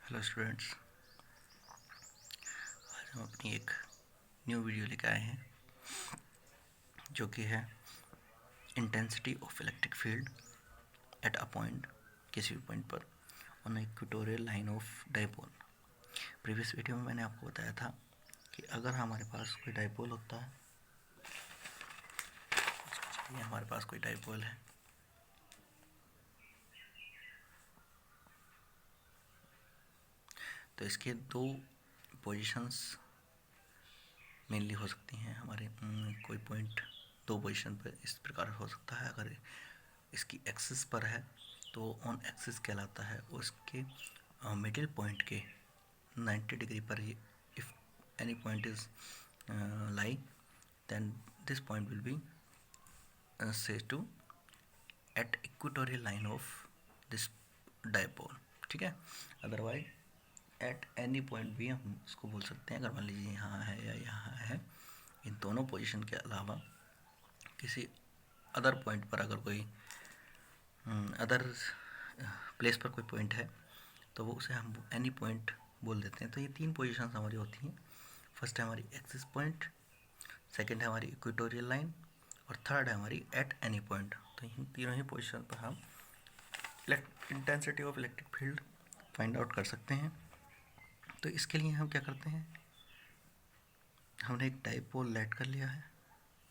Hello students, आज हम अपनी एक न्यू वीडियो लेकर आए हैं जो कि है intensity of electric field at a point, किसी भी पॉइंट पर on equatorial line of dipole. Previous video में मैंने आपको बताया था कि अगर हमारे पास कोई डाइपोल होता है, ये हमारे पास कोई डाइपोल है तो इसके दो पोजीशंस मेनली हो सकती हैं। हमारे कोई पॉइंट दो पोजीशन पर इस प्रकार हो सकता है। अगर इसकी एक्सिस पर है तो ऑन एक्सिस कहलाता है, और इसके मिडिल पॉइंट के 90 डिग्री पर ये if any point is lie then this point will be say to at equatorial line of this dipole। ठीक है, अदरवाइज एट एनी पॉइंट भी हम इसको बोल सकते हैं। अगर मान लीजिए यहाँ है या यहाँ है, इन दोनों पोजीशन के अलावा किसी अदर पॉइंट पर अगर कोई अदर प्लेस पर कोई पॉइंट है तो वो उसे हम एनी पॉइंट बोल देते हैं। तो ये तीन पोजीशन हमारी होती हैं। फर्स्ट है हमारी एक्सिस पॉइंट, सेकंड है हमारी इक्वेटोरियल लाइन, और थर्ड है हमारी एट एनी पॉइंट। तो इन तीनों ही पोजीशन पर हम intensity of electric field find out कर सकते हैं। तो इसके लिए हम क्या करते हैं, हमने एक डाइपोल लेट कर लिया है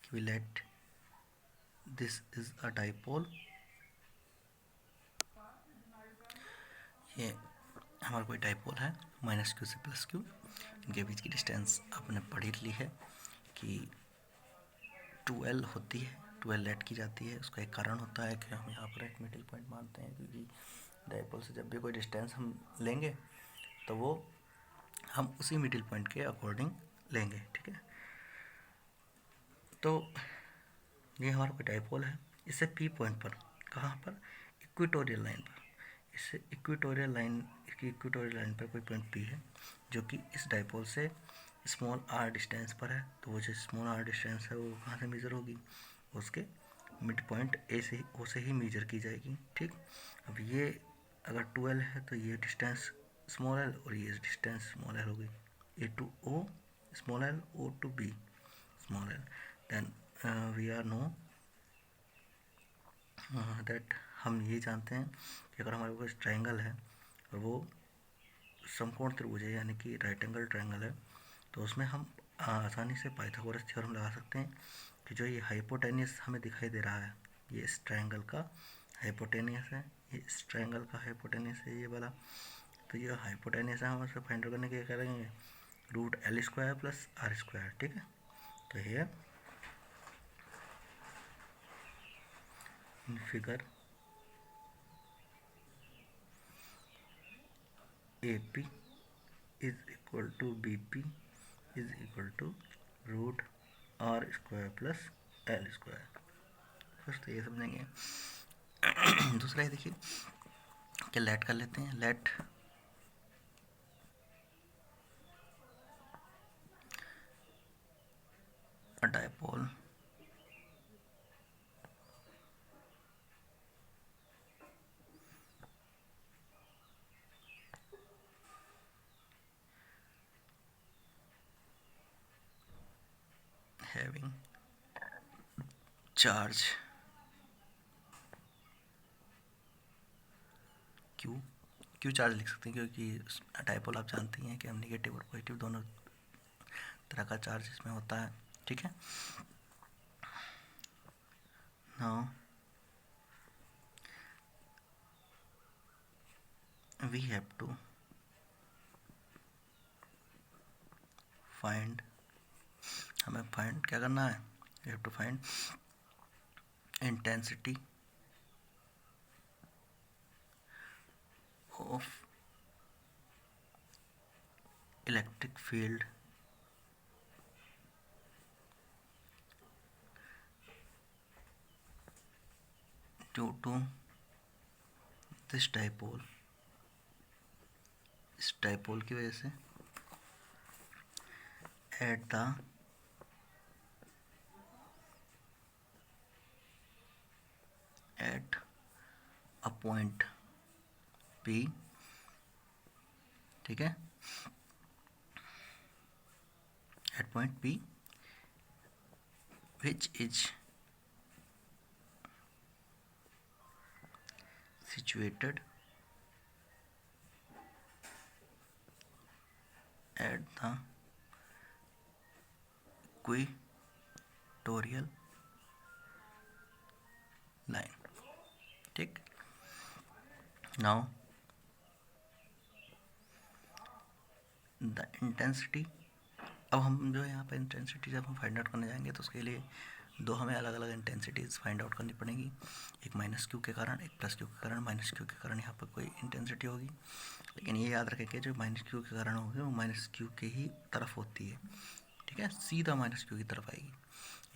कि we let this is a dipole. ये हमारा कोई डाइपोल है माइनस क्यू से प्लस क्यू, इनके बीच की डिस्टेंस आपने पढ़ ली है कि 2L होती है, 2L लेट की जाती है। उसका एक कारण होता है कि हम यहाँ पर एक मिडिल पॉइंट मानते हैं, क्योंकि डाइपोल से जब भी कोई डिस्टेंस हम लेंगे तो वो हम उसी मिडिल पॉइंट के अकॉर्डिंग लेंगे। ठीक है, तो ये हमारा कोई डाइपोल है। इससे पी पॉइंट पर, कहाँ पर, इक्वेटोरियल लाइन पर, इससे इक्वेटोरियल लाइन, इसकी इक्वेटोरियल लाइन पर कोई पॉइंट पी है जो कि इस डाइपोल से स्मॉल आर डिस्टेंस पर है। तो वो जो स्मॉल आर डिस्टेंस है वो कहाँ से मेजर होगी, उसके मिड पॉइंट ए से ओ से ही मेजर की जाएगी। ठीक, अब ये अगर 2L है तो ये डिस्टेंस स्मॉल एल और ये डिस्टेंस स्मॉल एल होगी। A to O small L, O to B small L. Then we are know that, हम ये जानते हैं कि अगर हमारे पास ट्रायंगल है और वो समकोण त्रिभुज है यानी कि राइट एंगल ट्रायंगल है, तो उसमें हम आसानी से पाइथागोरस थ्योरम लगा सकते हैं कि जो ये हाइपोटेनियस हमें दिखाई दे रहा है, ये इस ट्रायंगल का हाइपोटेनियस है, ये इस ट्रायंगल का हाइपोटेनियस है, ये वाला। तो ये हाइपोटेनियस है, हम उसको फाइंड करने के क्या करेंगे, root L square plus R square. ठीक है, तो ये in figure AP is equal to BP is equal to root are square plus L square. First तो ये समझेंगे। दूसरा ये देखिए कि लेट कर लेते हैं, let a dipole having charge Q, Q charge लिख सकते हैं क्योंकि डाइपोल आप जानती हैं कि हम निगेटिव और पॉजिटिव दोनों तरह का चार्ज इसमें होता है। ठीक है, now we have to find, हमें फाइंड क्या करना है, we have to find intensity of electric field due to this dipole, इस डाइपोल की वजह से at the at a point P ठीक है, at point P which is situated at the equatorial line. ठीक, नाउ द इंटेंसिटी, अब हम जो है यहाँ पर इंटेंसिटी जब हम फाइंड आउट करने जाएंगे तो उसके लिए दो हमें अलग अलग इंटेंसिटीज फाइंड आउट करनी पड़ेगी, एक माइनस क्यू के कारण, एक प्लस क्यू के कारण। माइनस क्यू के कारण यहाँ पर कोई इंटेंसिटी होगी, लेकिन ये याद रखें कि जो माइनस क्यू के कारण होगी वो माइनस क्यू के ही तरफ होती है, ठीक है, सीधा माइनस क्यू की तरफ आएगी।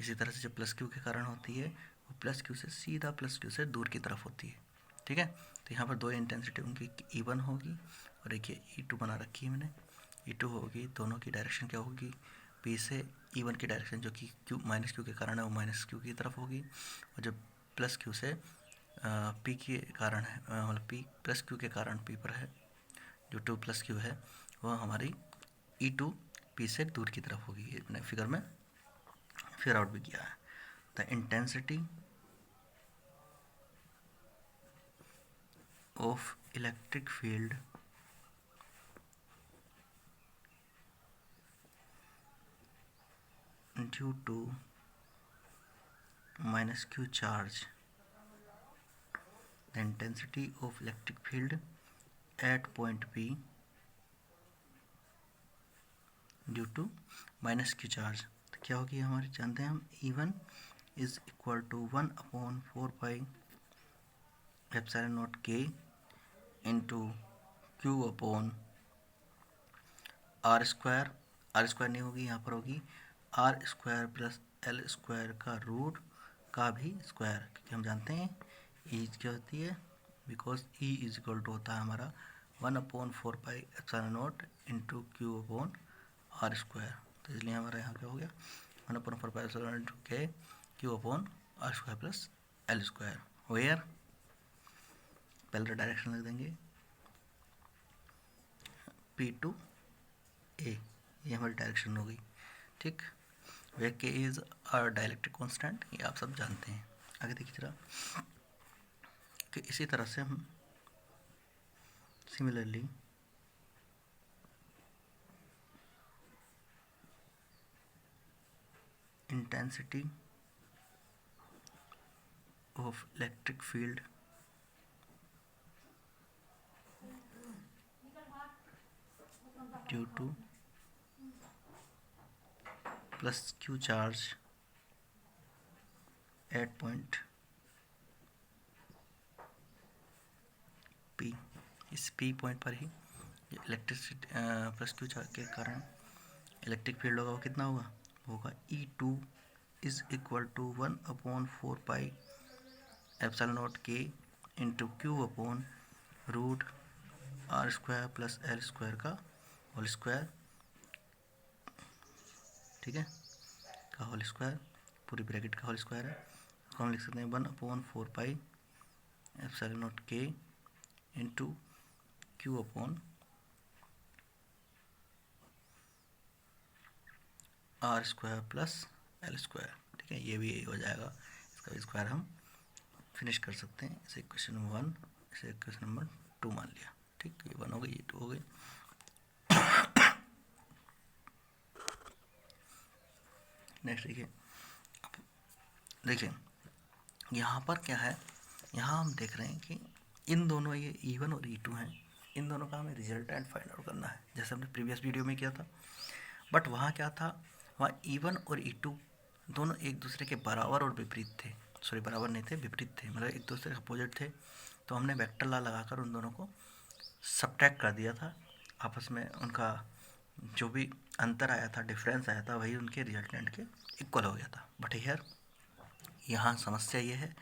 इसी तरह से जो प्लस क्यू के कारण होती है वो प्लस क्यू से सीधा प्लस क्यू से दूर की तरफ होती है, ठीक है। तो यहाँ पर दो इंटेंसिटी उनकी E1 होगी और एक ये E2 बना रखी है मैंने, E2 होगी, दोनों की डायरेक्शन क्या होगी, P से E1 की डायरेक्शन जो कि क्यू माइनस क्यू के कारण है वो माइनस क्यू की तरफ होगी, और जब प्लस क्यू से P के कारण है, मतलब P प्लस क्यू के कारण P पर है, जो 2 प्लस क्यू है वह हमारी E2 P से दूर की तरफ होगी। ये मैंने फिगर में फिगर आउट भी किया है। The intensity of electric field due to minus q charge, the intensity of electric field at point P due to minus q charge, तो क्या होगी हमारी, जानते हैं हम, E1 is equal to 1/4 pi epsilon naught k into q upon r square, r square नहीं होगी, यहाँ पर होगी r square plus l square का रूट का भी स्क्वायर, क्योंकि हम जानते हैं E क्या होती है, because E is equal to होता है हमारा 1/4 pi epsilon naught into Q upon are square. तो इसलिए हमारा यहाँ क्या हो गया, 1/4 पाई एप्सिलॉन इंटू के Q upon are square plus L square. Where पहले डायरेक्शन लिख देंगे P2A, ये हमारी डायरेक्शन हो गई, ठीक। वे के इज आर डाइलेक्ट्रिक कांस्टेंट, ये आप सब जानते हैं। आगे देखिए जरा कि इसी तरह से हम similarly intensity of electric field due to plus q charge at point P, इस P पॉइंट पर ही इलेक्ट्रिसिटी प्लस क्यू चार्ज के कारण इलेक्ट्रिक फील्ड होगा, वो कितना होगा E2 is equal to 1/4 pi epsilon naught के into Q upon root are square plus L square का होल स्क्वायर, ठीक है, का होल स्क्वायर, पूरी ब्रैकेट का होल स्क्वायर है। तो हम लिख सकते हैं 1/4 पाई एप्सिलॉन नॉट के into Q upon are square plus L square, ठीक है, ये भी यही हो जाएगा, इसका भी स्क्वायर हम फिनिश कर सकते हैं। इसे क्वेश्चन नंबर 1, इसे क्वेश्चन नंबर 2 मान लिया, ठीक, ये 1 हो गई, ये 2 हो गई। नेक्स्ट देखिए यहाँ पर क्या है, यहाँ हम देख रहे हैं कि इन दोनों, ये E1 और E2 हैं, इन दोनों का हमें रिजल्टेंट फाइंड आउट करना है, जैसे हमने प्रीवियस वीडियो में किया था। बट वहाँ क्या था, वहाँ E1 और E2 दोनों एक दूसरे के बराबर और विपरीत थे, सॉरी बराबर नहीं थे, विपरीत थे, मतलब एक दूसरे के अपोजिट थे। तो हमने वेक्टर लॉ लगाकर उन दोनों को सब्ट्रैक्ट कर दिया था, आपस में उनका जो भी अंतर आया था, डिफरेंस आया था, वही उनके रिजल्टेंट के इक्वल हो गया था। बट हियर यहाँ समस्या ये है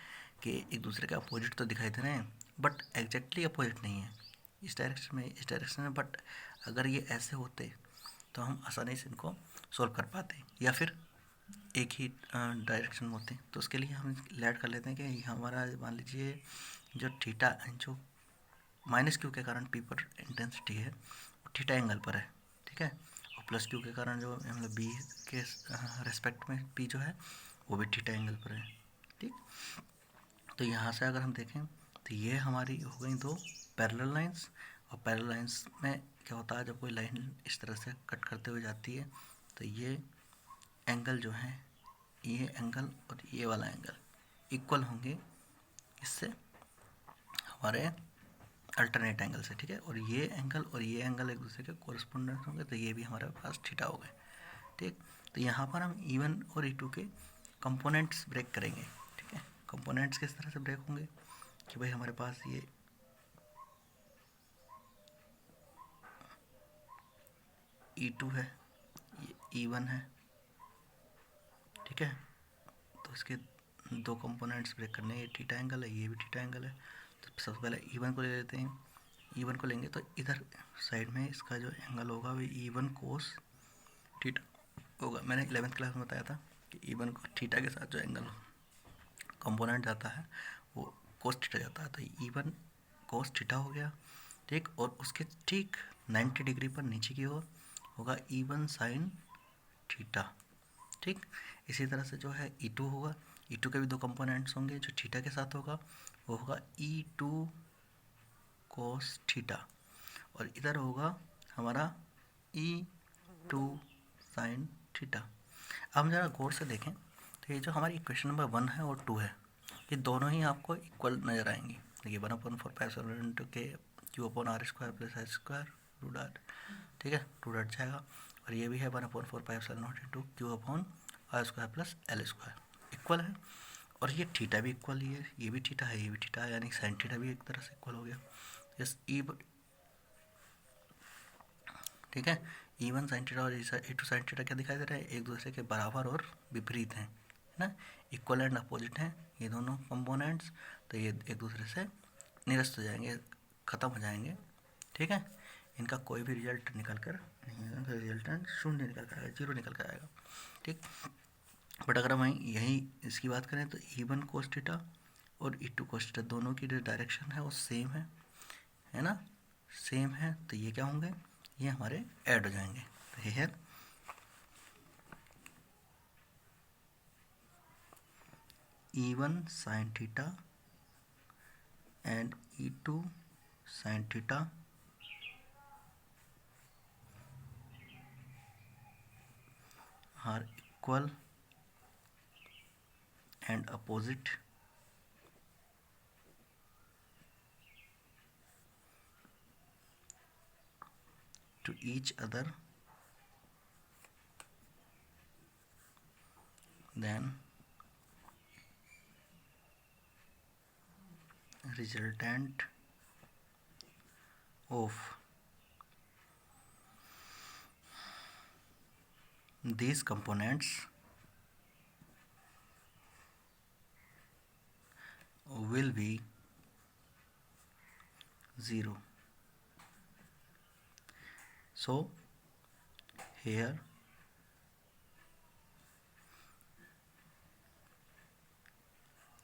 कि एक दूसरे के अपोजिट तो दिखाई दे रहे हैं बट एग्जैक्टली अपोजिट नहीं है, इस डायरेक्शन में, इस डायरेक्शन में। बट अगर ये ऐसे होते तो हम आसानी से इनको सॉल्व कर पाते, या फिर एक ही डायरेक्शन में होते। तो उसके लिए हम लेट कर लेते हैं कि हमारा मान लीजिए जो थीटा, जो माइनस क्यू के कारण पी पर इंटेंसिटी है, थीटा एंगल पर है, ठीक है। और प्लस क्यू के कारण जो मतलब बी के रेस्पेक्ट में पी जो है वो भी थीटा एंगल पर है, ठीक। तो यहाँ से अगर हम देखें तो ये हमारी हो गई दो पैरेलल लाइंस। और पैरेलल लाइंस में क्या होता है, जब कोई लाइन इस तरह से कट करते हुए जाती है तो ये एंगल जो है, ये एंगल और ये वाला एंगल इक्वल होंगे इससे हमारे अल्टरनेट एंगल से, ठीक है। और ये एंगल और ये एंगल एक दूसरे के कोरस्पोंडेंस होंगे, तो ये भी हमारे पास थीटा हो गए, ठीक। तो यहाँ पर हम E1 और E2 के कंपोनेंट्स ब्रेक करेंगे, ठीक है। कंपोनेंट्स किस तरह से ब्रेक होंगे कि भाई हमारे पास ये E2 है, ये E1 है, ठीक है। तो इसके दो कंपोनेंट्स ब्रेक करने हैं, ये थीटा एंगल है, ये भी थीटा एंगल है। तो सबसे पहले E1 को ले लेते हैं। E1 को लेंगे तो इधर साइड में इसका जो एंगल होगा वो E1 कोस थीटा होगा। मैंने 11th क्लास में बताया था कि E1 को थीटा के साथ जो एंगल कंपोनेंट जाता है वो कोस थीटा जाता है। तो E1 कोस थीटा हो गया, ठीक। और उसके ठीक 90 डिग्री पर नीचे की ओर होगा E1 साइन थीटा, ठीक। इसी तरह से जो है E2 होगा, E2 के भी दो कंपोनेंट्स होंगे, जो थीटा के साथ होगा वो होगा E2 कोस थीटा, और इधर होगा हमारा E2 साइन थीटा। अब हम ज़रा गौर से देखें तो ये जो हमारी इक्वेशन नंबर 1 है और 2 है, ये दोनों ही आपको इक्वल नज़र आएंगी। देखिए 1/4 के Q upon are square plus H square root R, ठीक है, रूट हट जाएगा। और ये भी है 1/4 Q upon are square plus L square, equal है। और ये थीटा भी इक्वल ही है, ये भी थीटा है, ये भी थीटा है, यानी साइन थीटा भी एक तरह से इक्वल हो गया। यस ठीक है। E1 साइन थीटा और E2 साइन थीटा क्या दिखाई दे रहा है, एक दूसरे के बराबर और विपरीत हैं, है ना, इक्वल एंड अपोजिट हैं ये दोनों कंपोनेंट्स। तो ये एक दूसरे से निरस्त हो जाएंगे, ख़त्म हो जाएंगे, ठीक है। इनका कोई भी रिजल्ट निकल कर नहीं आएगा, रिजल्टेंट शून्य निकल कर आएगा, जीरो निकल कर आएगा, ठीक। बट अगर हम यही इसकी बात करें तो E1 कोस थीटा और E2 कोस थीटा दोनों की जो डायरेक्शन है वो सेम है ना, सेम है। तो ये क्या होंगे, ये हमारे ऐड हो जाएंगे। तो ये है E1 sine theta and E2 sine theta are equal and opposite to each other, then resultant of these components will be 0. So here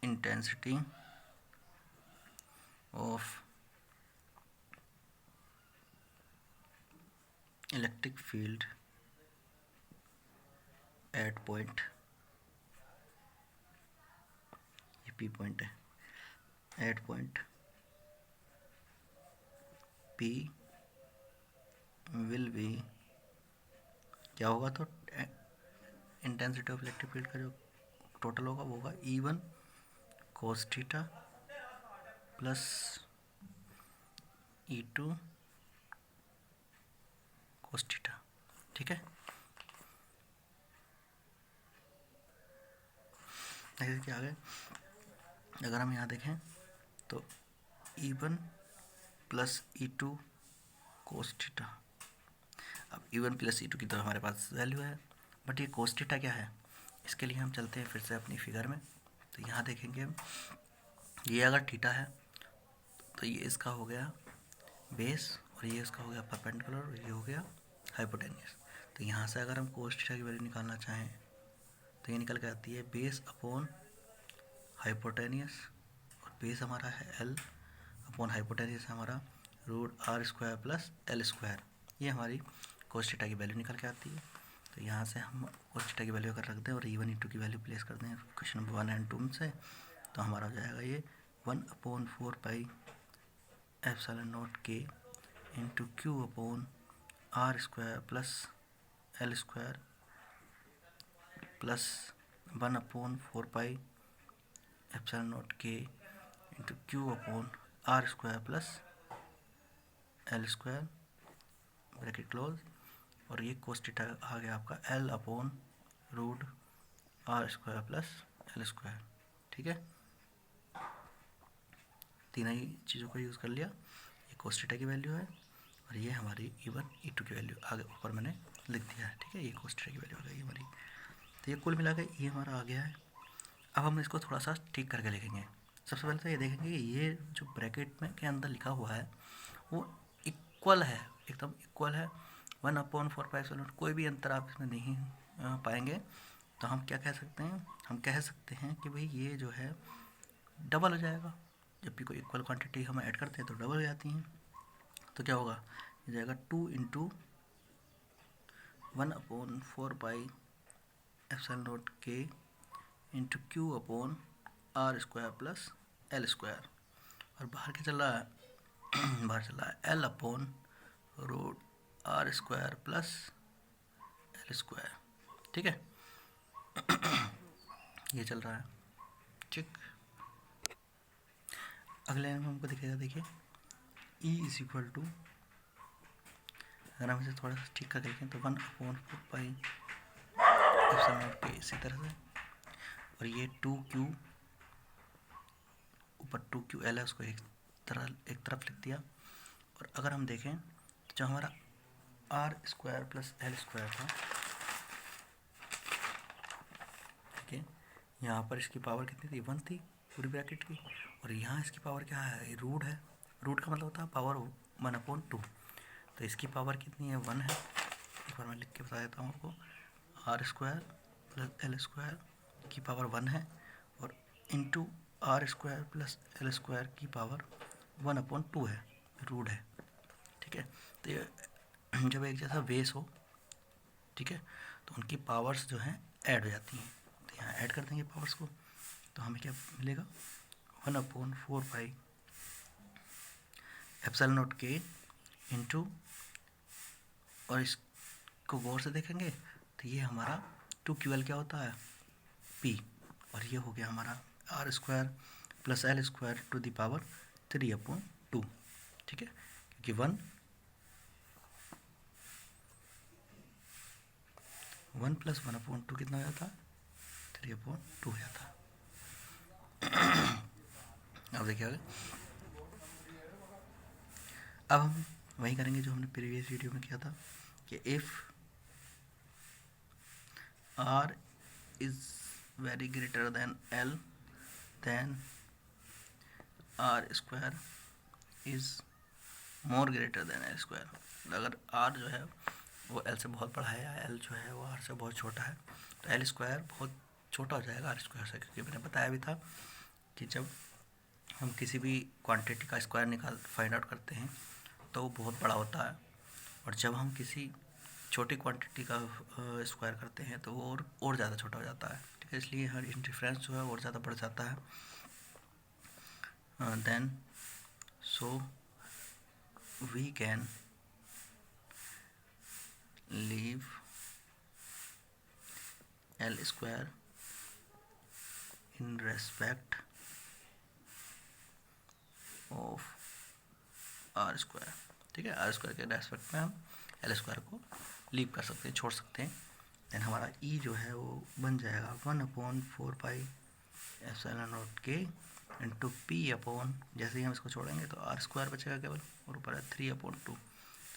intensity of electric field at point, ये P पॉइंट है, at point P will be क्या होगा, तो intensity of electric field का जो total होगा वो होगा E1 cos theta plus E2 cos theta, ठीक है। क्या आ गए, अगर हम यहाँ देखें तो E1 plus E2 cos theta. अब E1 प्लस E2 की तो हमारे पास वैल्यू है, बट ये कोस थीटा क्या है, इसके लिए हम चलते हैं फिर से अपनी फिगर में। तो यहाँ देखेंगे हम, ये अगर थीटा है तो ये इसका हो गया बेस और ये इसका हो गया परपेंडिकुलर और ये हो गया हाइपोटेनियस। तो यहाँ से अगर हम कोस थीटा की वैल्यू निकालना चाहें तो ये निकल के आती है बेस अपॉन हाइपोटेनियस, और बेस हमारा है L अपॉन हाइपोटेनियस हमारा root are square plus L square, ये हमारी cos थीटा की वैल्यू निकल के आती है। तो यहाँ से हम cos थीटा की वैल्यू अगर रख दें और E1 E2 की वैल्यू प्लेस कर दें क्वेश्चन नंबर 1 एंड 2 से, तो हमारा हो जाएगा ये 1/4 पाई एप्सिलॉन नॉट के into Q upon are square plus L square plus 1/4 pi epsilon naught के into Q upon are square plus L square bracket close, और ये cos थीटा आ गया आपका L upon root are square plus L square. ठीक है, तीनों ही चीज़ों को यूज़ कर लिया। ये cos थीटा की वैल्यू है और ये हमारी E1 E2 की वैल्यू आगे ऊपर मैंने लिख दिया है। ठीक है, ये cos थीटा की वैल्यू आ गई हमारी। तो ये कुल मिला के ये हमारा आ गया है। अब हम इसको थोड़ा सा ठीक करके लिखेंगे। सबसे पहले तो ये देखेंगे कि ये जो ब्रैकेट में के अंदर लिखा हुआ है वो इक्वल है, एकदम इक्वल है 1/4 पाई एप्सिलॉन, कोई भी अंतर आप इसमें नहीं पाएंगे। तो हम क्या कह सकते हैं, हम कह सकते हैं कि भाई ये जो है डबल हो जाएगा। जब भी कोई इक्वल क्वांटिटी हम ऐड करते हैं तो डबल हो जाती हैं। तो क्या होगा, ये जाएगा 2 इंटू 1/4 पाई एप्सिलॉन नॉट के into Q upon are square plus L square, और बाहर क्या चल रहा है बाहर चल रहा है L upon root are square plus L square. ठीक है ये चल रहा है। ठीक, अगले लाइन में हमको दिखेगा, देखिए E इज इक्वल टू, अगर हम इसे थोड़ा सा ठीक कर देखें तो 1/4 पाई एप्सिलॉन नॉट के इसी तरह से, और ये 2Q ऊपर 2QL है उसको एक तरफ लिख दिया। और अगर हम देखें तो जो हमारा R square plus L square था, ठीक है, यहाँ पर इसकी पावर कितनी थी, 1 थी पूरी ब्रैकेट की, और यहाँ इसकी पावर क्या है, रूट है। रूट का मतलब होता है पावर 1/2। तो इसकी पावर कितनी है, 1 है। एक बार मैं लिख के बता देता हूँ आपको, R square plus L square की पावर 1 है, और into R square plus L square की पावर 1/2 है, रूट है। ठीक है, तो ये जब एक जैसा बेस हो, ठीक है, तो उनकी पावर्स जो हैं ऐड हो जाती हैं। तो यहाँ ऐड कर देंगे पावर्स को, तो हमें क्या मिलेगा, 1/4 पाई एप्सिलॉन नॉट के इंटू, और इसको गौर से देखेंगे तो ये हमारा 2QL क्या होता है, P, और ये हो गया हमारा R square plus L square to the power 3/2। ठीक है, क्योंकि 1 प्लस 1/2 कितना हो जाता, 3/2 हो जाता। अब देखिए आगे, अब हम वही करेंगे जो हमने प्रीवियस वीडियो में किया था कि if R is very greater than L then R square is more greater than L square. अगर आर जो है वो एल से बहुत बड़ा है या एल जो है वो आर से बहुत छोटा है, तो एल स्क्वायर बहुत छोटा हो जाएगा आर स्क्वायर से, क्योंकि मैंने बताया भी था कि जब हम किसी भी क्वांटिटी का स्क्वायर फाइंड आउट करते हैं तो वो बहुत बड़ा होता है, और जब हम किसी छोटी क्वांटिटी का स्क्वायर करते हैं तो वो और ज़्यादा छोटा हो जाता है। ठीक है, इसलिए हर डिफरेंस जो है और ज़्यादा बढ़ जाता है। Then so we can leave L square in respect of R square. ठीक है, आर स्क्वायर के रेस्पेक्ट में हम एल स्क्वायर को लीव कर सकते हैं, छोड़ सकते हैं। देन हमारा ई जो है वो बन जाएगा 1/4 पाई एप्सिलॉन नॉट के इंटू पी अपॉन, जैसे ही हम इसको छोड़ेंगे तो आर स्क्वायर बचेगा केवल, और ऊपर है 3/2।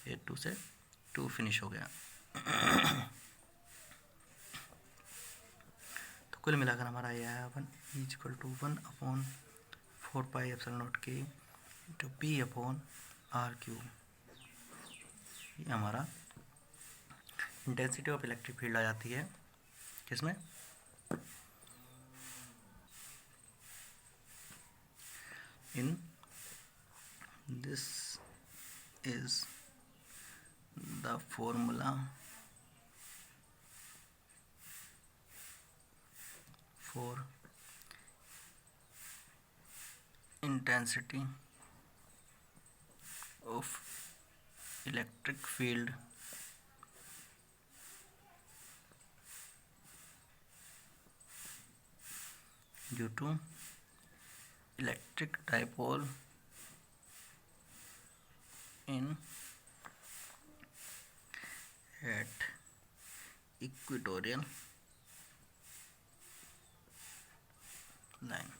ये 2 से 2 फिनिश हो गया। तो कुल मिलाकर हमारा ये आया 1/4 पाई एप्सिलॉन नॉट के into P upon R cube. ये हमारा इंटेंसिटी ऑफ इलेक्ट्रिक फील्ड आ जाती है किसमें, in this is the formula for intensity of electric field due to electric dipole in at equatorial line.